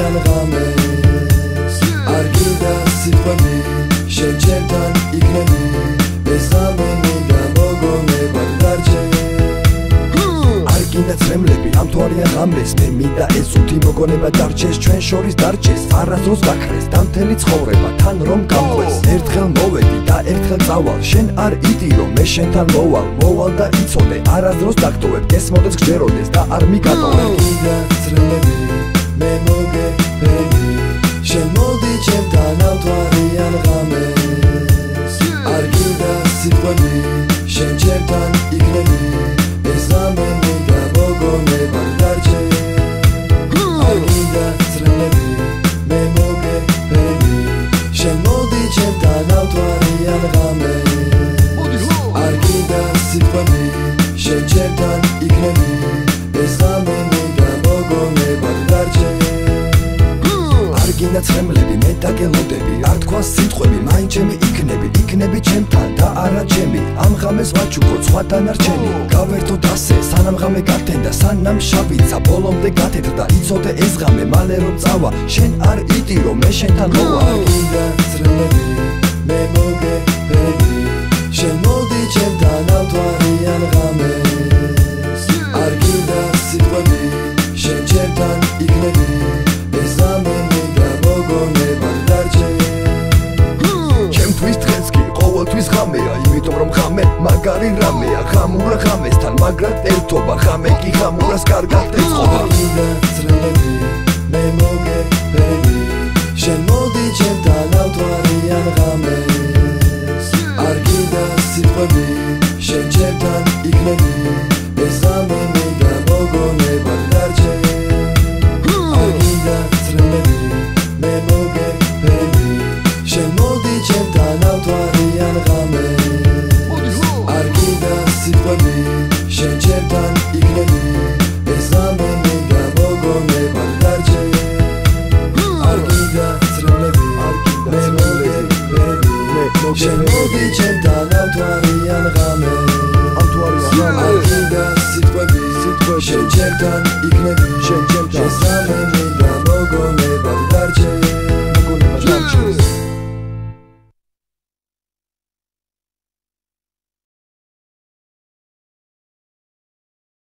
არიან ღამეს არ გინდა სიტყვები შენ ჩემთან იქნები ეს ღამე მინდა მოგონებად დარჩე არ გინდა ცრემლები ამ თუ არიან ღამეს მე მინდა ეს უთი მოგონება დარჩეს ჩვენ შორის დარჩეს არასდროს გაქრეს და მთელი ცხოვრება თან რომ გამყვეს ერთხელ მოვედი და ერთხელ წავალ შენ არ იდი რომ მე შენთან მოვალ და იცოდე არასდროს დაგტოვებ გესმოდეს გჯეროდეს და არ მიგატოვებ არ გინდა ცრემლები მე მოგეფედი შენ მოდი ჩემთან ამ თუ არიან ღამეს არ გინდა სიტყვები შენ ჩემთან იქნები ეს ღამე მინდა მოგონებად დარჩე არ გინდა ცრემლები მე მოგეფედი შენ მოდი ჩემთან ამ თუ არიან ღამეს არ გინდა სიტყვები შენ ჩემთან იქნები ეს ღამე მინდა მოგონებად დარჩე არ გინდა ცრემლები მე დაგელოდები არ თქვა სიტყვები მაინც ჩემი იქნები ჩემთან და არა ჩემი ამ ღამეს ვაჩუქო სხვა დანარჩენი გავერთოთ ასე სანამ ღამე გათენდა სანამ შავიცა ბოლომდე გათეთრდა იცოდე ეს ღამე მალე რომ წავა შენ არ იდი რომ მე შენთან მოვა არ გინდა ცრემლები მე მოგეფედი შენ მოდი ჩემთან ამ თუ არიან ღამეს არ გინდა სიტყვები შენ ჩემთან იქნები ეს ღამე მინდა მოგონებად დარჩე ჩემთვის დღეს კი ყოველთვის ღამეა იმიტომ რომ ღამე მაგარი რამეა ხამურა ღამესთან მაგრად ერთობა ღამე კი ხამურას კარგად ეწყობა არ გინდა ცრემლები